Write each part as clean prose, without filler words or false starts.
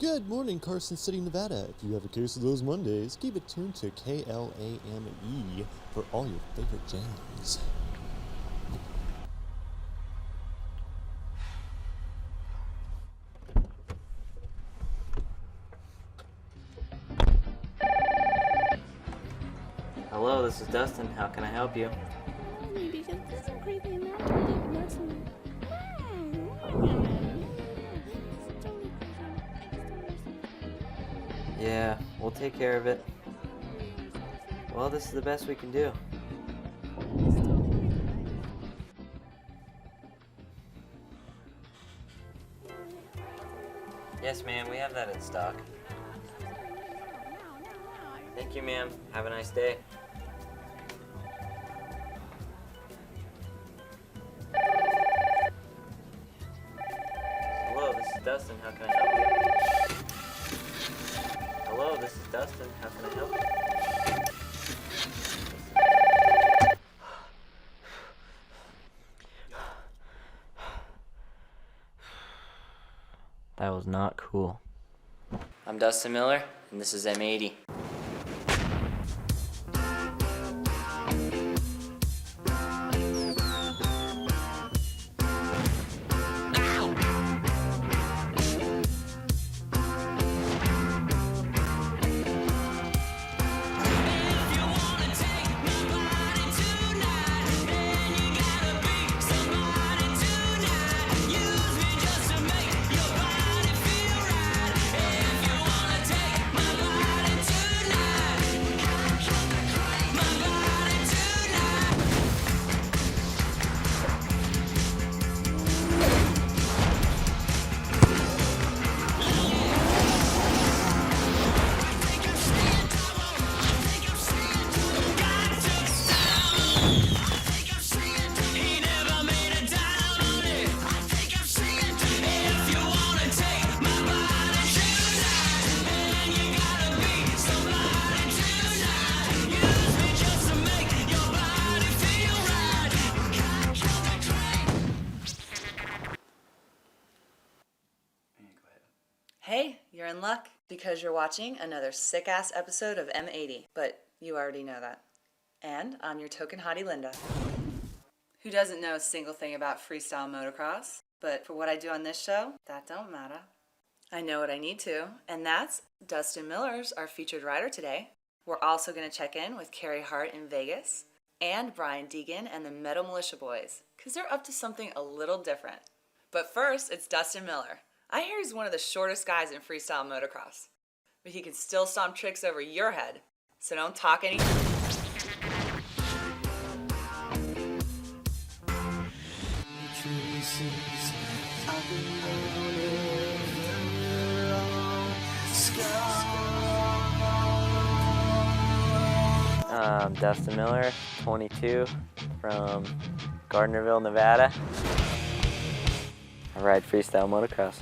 Good morning, Carson City, Nevada. If you have a case of those Mondays, keep it tuned to KLAME for all your favorite jams. Hello, this is Dustin. How can I help you? Yeah, we'll take care of it. Well, this is the best we can do. Yes, ma'am, we have that in stock. Thank you, ma'am. Have a nice day. Hello, this is Dustin. How can I help you? Hello, this is Dustin. How can I help you? That was not cool. I'm Dustin Miller, and this is M80. Hey, you're in luck because you're watching another sick-ass episode of M80, but you already know that. And I'm your token hottie Linda, who doesn't know a single thing about freestyle motocross, but for what I do on this show, that don't matter. I know what I need to, and that's Dustin Miller's our featured rider today. We're also going to check in with Carey Hart in Vegas, and Brian Deegan and the Metal Mulisha boys, because they're up to something a little different. But first, it's Dustin Miller. I hear he's one of the shortest guys in freestyle motocross, but he can still stomp tricks over your head, so don't talk any. Dustin Miller, 22, from Gardnerville, Nevada. I ride freestyle motocross.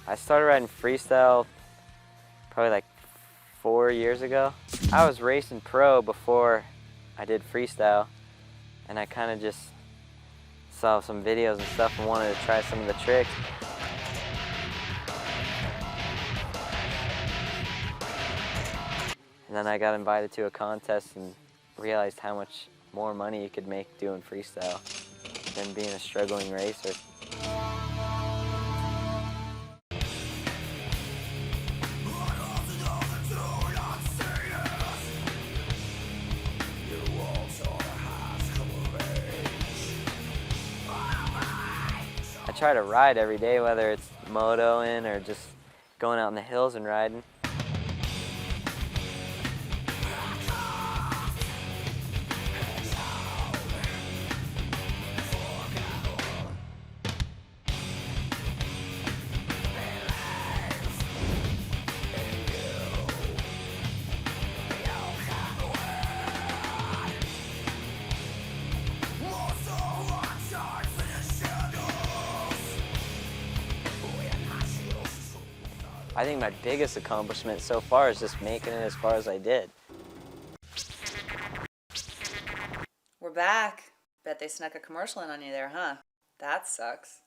I started riding freestyle probably like 4 years ago. I was racing pro before I did freestyle, and I kind of just saw some videos and stuff and wanted to try some of the tricks. And then I got invited to a contest and realized how much more money you could make doing freestyle than being a struggling racer. I try to ride every day, whether it's motoing or just going out in the hills and riding. I think my biggest accomplishment so far is just making it as far as I did. We're back. Bet they snuck a commercial in on you there, huh? That sucks.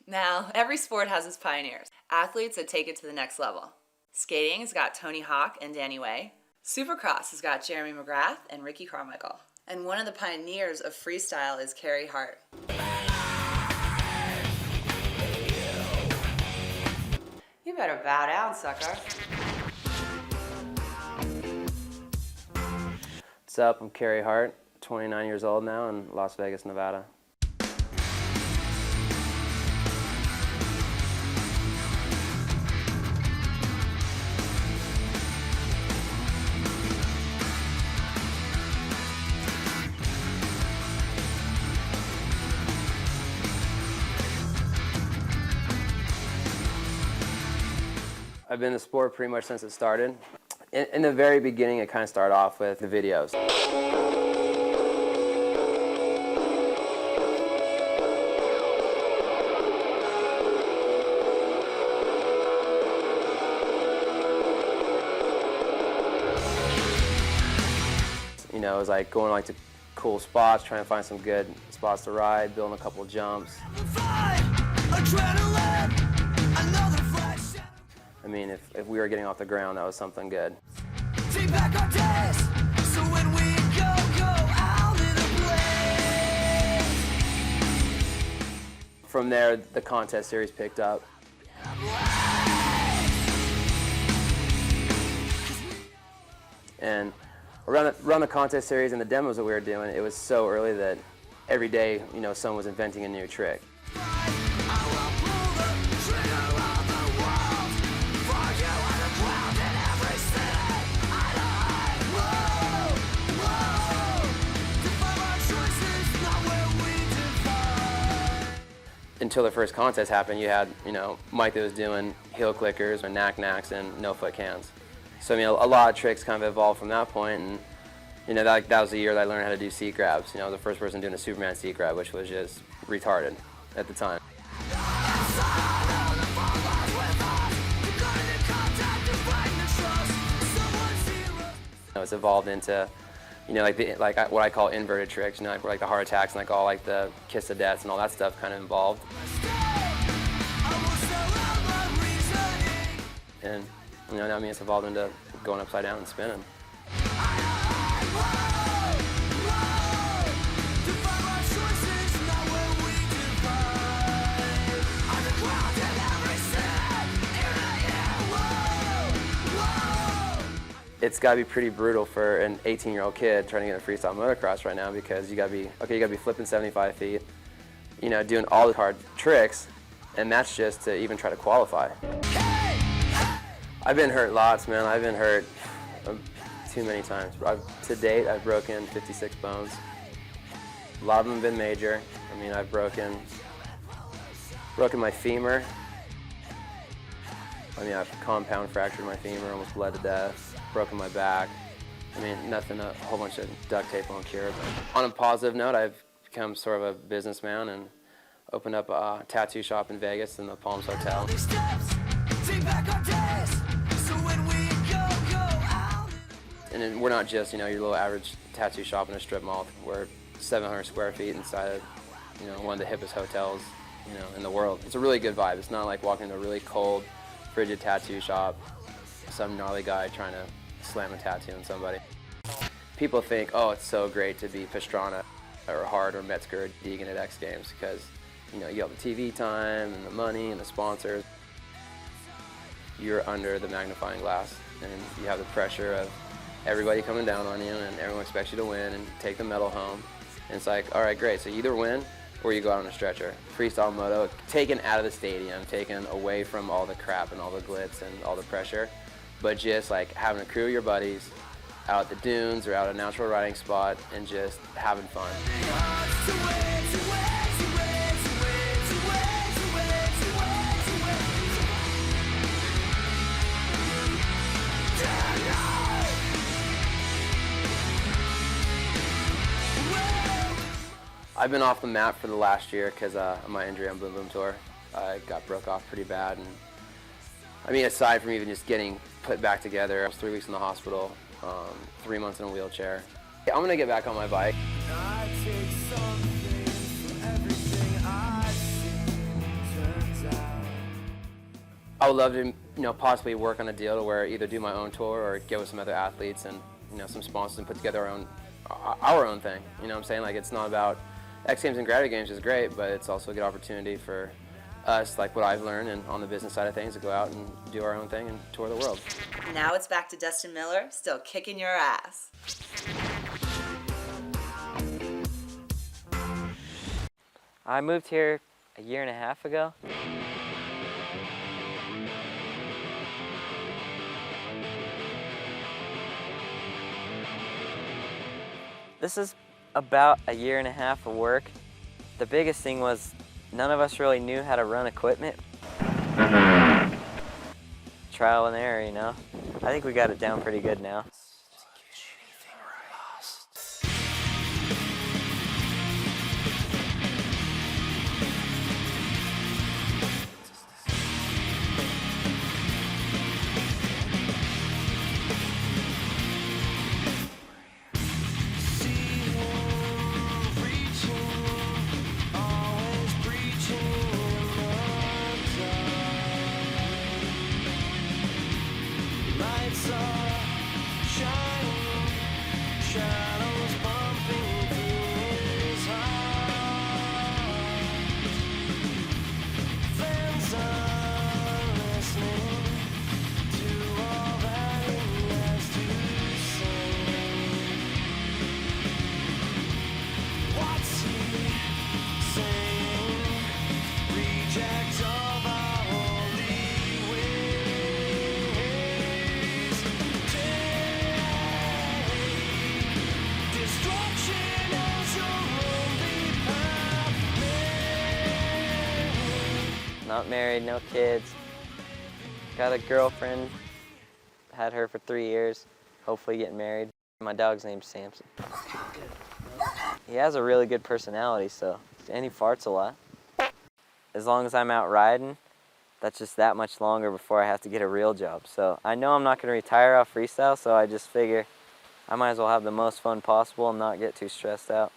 Now, every sport has its pioneers, athletes that take it to the next level. Skating has got Tony Hawk and Danny Way. Supercross has got Jeremy McGrath and Ricky Carmichael. And one of the pioneers of freestyle is Carey Hart. You better bow down, sucker. What's up? I'm Carey Hart, 29 years old now in Las Vegas, Nevada. I've been in the sport pretty much since it started. In the very beginning, it kind of started off with the videos. You know, it was like going like to cool spots, trying to find some good spots to ride, building a couple jumps. I mean, if we were getting off the ground, that was something good. From there, the contest series picked up. And around the contest series and the demos that we were doing, it was so early that every day, you know, someone was inventing a new trick. Until the first contest happened, you had, you know, Mike that was doing heel clickers or knack-knacks and no-foot cans. So, I mean, a lot of tricks kind of evolved from that point, and, you know, that was the year that I learned how to do seat grabs. You know, the first person doing a Superman seat grab, which was just retarded at the time. You know, it's evolved into, you know, like what I call inverted tricks, you know, like the heart attacks and like all like the kiss of deaths and all that stuff kind of involved. And, you know, I mean, it's evolved into going upside down and spinning. It's got to be pretty brutal for an 18-year-old kid trying to get into freestyle motocross right now, because you got to be flipping 75 feet, you know, doing all the hard tricks, and that's just to even try to qualify. I've been hurt lots, man. I've been hurt too many times. To date, I've broken 56 bones. A lot of them have been major. I mean, I've broken my femur. I mean, I've compound fractured my femur, almost bled to death. Broken my back. I mean, nothing, a whole bunch of duct tape won't cure. But on a positive note, I've become sort of a businessman and opened up a tattoo shop in Vegas in the Palms Hotel. And then we're not just, you know, your little average tattoo shop in a strip mall. We're 700 square feet inside of, you know, one of the hippest hotels, you know, in the world. It's a really good vibe. It's not like walking into a really cold, frigid tattoo shop, some gnarly guy trying to slam a tattoo on somebody. People think, oh, it's so great to be Pastrana or Hart or Metzger or Deegan at X Games because, you know, you have the TV time and the money and the sponsors. You're under the magnifying glass and you have the pressure of everybody coming down on you and everyone expects you to win and take the medal home. And it's like, all right, great, so you either win or you go out on a stretcher. Freestyle moto, taken out of the stadium, taken away from all the crap and all the glitz and all the pressure, but just like having a crew of your buddies out at the dunes or out at a natural riding spot and just having fun. I've been off the map for the last year because of my injury on Boom Boom Tour. I got broke off pretty bad. And I mean, aside from even just getting put back together, I was 3 weeks in the hospital, 3 months in a wheelchair. I'm going to get back on my bike. I would love to, possibly work on a deal to where either do my own tour or get with some other athletes and, some sponsors and put together our own thing. You know what I'm saying? Like, it's not about X Games and Gravity Games is great, but it's also a good opportunity for us, like what I've learned and on the business side of things, to go out and do our own thing and tour the world. Now it's back to Dustin Miller, still kicking your ass. I moved here a year and a half ago. This is about a year and a half of work. The biggest thing was none of us really knew how to run equipment. Trial and error, I think we got it down pretty good now. Not married, no kids. Got a girlfriend, had her for 3 years, hopefully getting married. My dog's name's Samson. He has a really good personality, and he farts a lot. As long as I'm out riding, that's just that much longer before I have to get a real job. So I know I'm not going to retire off freestyle, so I just figure I might as well have the most fun possible and not get too stressed out.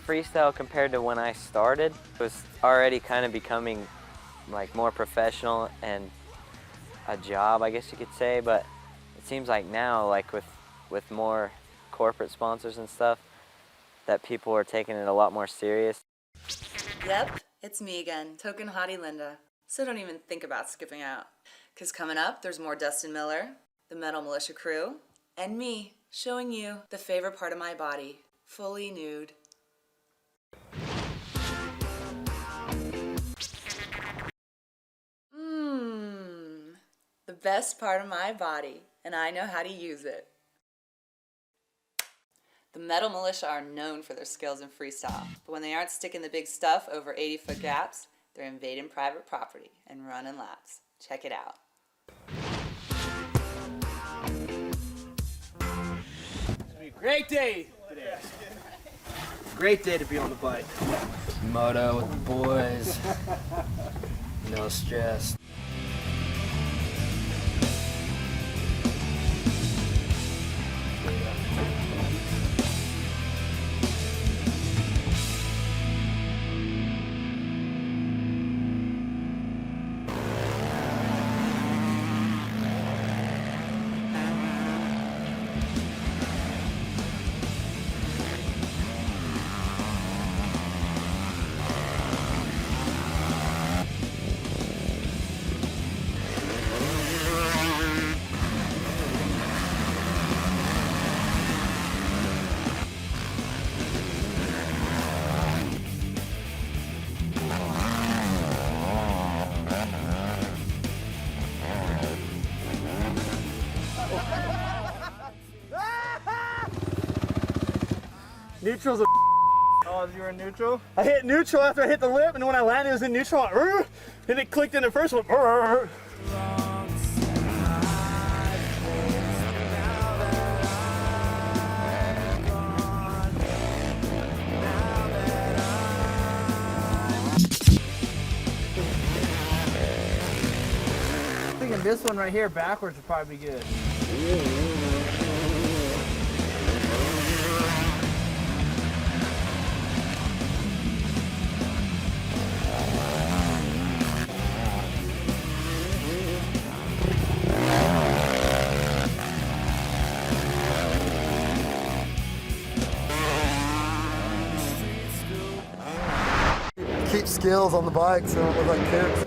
Freestyle, compared to when I started, was already kind of becoming like more professional and a job, I guess you could say, but it seems like now, like with more corporate sponsors and stuff, that people are taking it a lot more serious. Yep, it's me again, Token Hottie Linda. So don't even think about skipping out. Because coming up, there's more Dustin Miller, the Metal Mulisha crew, and me showing you the favorite part of my body, fully nude. The best part of my body, and I know how to use it. The Metal Mulisha are known for their skills in freestyle, but when they aren't sticking the big stuff over 80-foot gaps, they're invading private property and running laps. Check it out. It's gonna be a great day today. Great day to be on the bike. Moto with the boys. No stress. Neutral's a Oh, you were in neutral? I hit neutral after I hit the lip, and when I landed, it was in neutral. And it clicked in the first one. I'm thinking this one right here backwards would probably be good. Keep skills on the bike so it don't look like kids.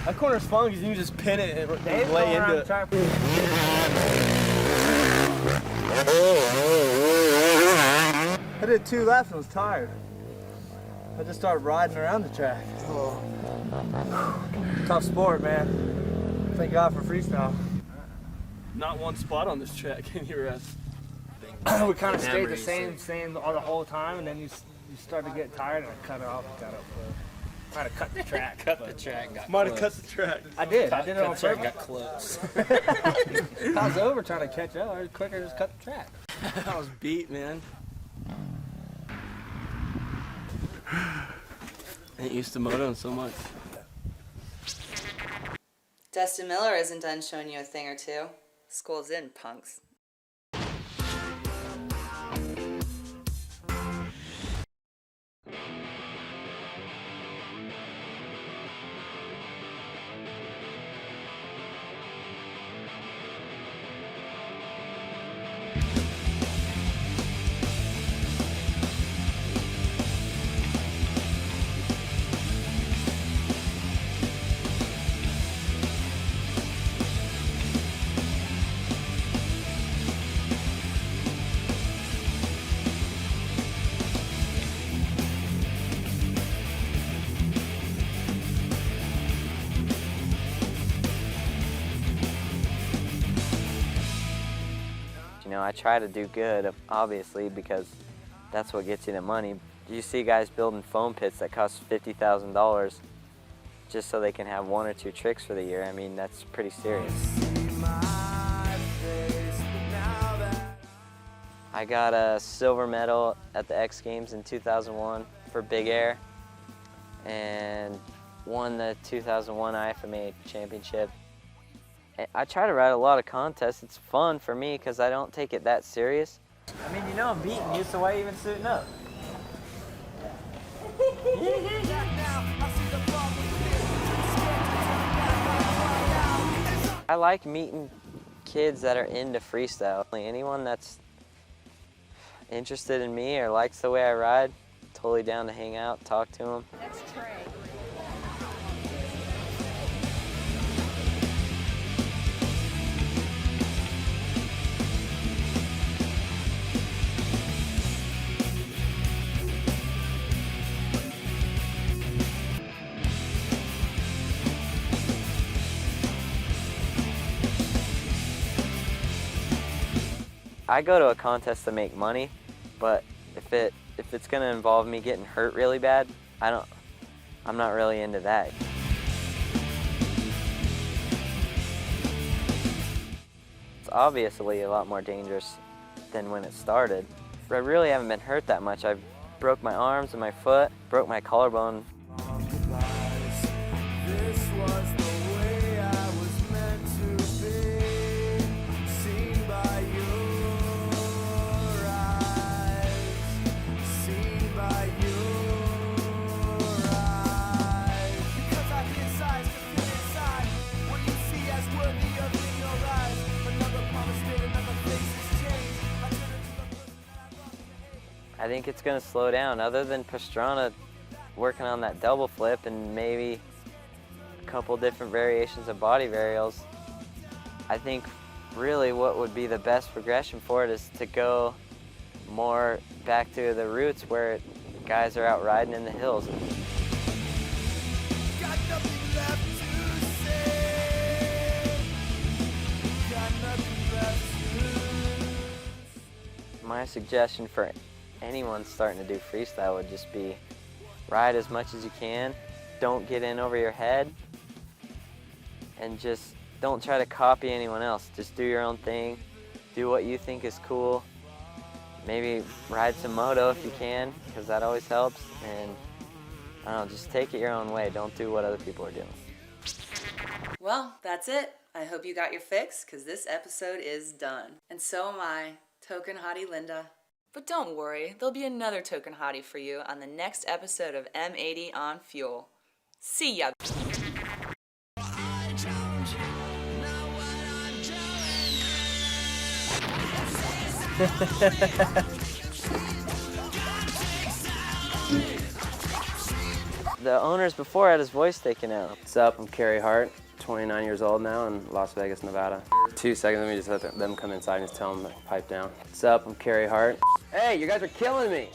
That corner's fun because you can just pin it and lay into it. I did 2 laps and was tired. I just started riding around the track. Oh. Tough sport, man. Thank God for freestyle. Not one spot on this track can you rest. We kind of stayed the same all the whole time, and then you start to get tired and I cut it off and got up. Might have cut the track. Might have cut the track. I did it on purpose. Got close. I was over trying to catch up. I was quicker, just cut the track. I was beat, man. Ain't used to motoing so much. Dustin Miller isn't done showing you a thing or two. School's in, punks. You know, I try to do good, obviously, because that's what gets you the money. You see guys building foam pits that cost $50,000 just so they can have 1 or 2 tricks for the year. I mean, that's pretty serious. I got a silver medal at the X Games in 2001 for Big Air and won the 2001 IFMA championship. I try to ride a lot of contests. It's fun for me because I don't take it that serious. I mean, you know I'm beating you, so why are you even suiting up? I like meeting kids that are into freestyle. Anyone that's interested in me or likes the way I ride, totally down to hang out, talk to them. That's Trey. I go to a contest to make money, but if it's gonna involve me getting hurt really bad, I'm not really into that. It's obviously a lot more dangerous than when it started. I really haven't been hurt that much. I broke my arms and my foot, broke my collarbone. I think it's going to slow down. Other than Pastrana working on that double flip and maybe a couple different variations of body varials, I think really what would be the best progression for it is to go more back to the roots where guys are out riding in the hills. My suggestion for anyone starting to do freestyle would just be ride as much as you can, don't get in over your head, and just don't try to copy anyone else. Just do your own thing, do what you think is cool. Maybe ride some moto if you can, because that always helps, and I don't know, just take it your own way. Don't do what other people are doing. Well, that's it. I hope you got your fix, because this episode is done. And so am I, Token Hottie Linda. But don't worry, there'll be another Token Hottie for you on the next episode of M80 on Fuel. See ya! The owners before had his voice taken out. What's up? I'm Carey Hart, 29 years old now in Las Vegas, Nevada. 2 seconds, let me just let them come inside and just tell them to pipe down. What's up? I'm Carey Hart. Hey, you guys are killing me!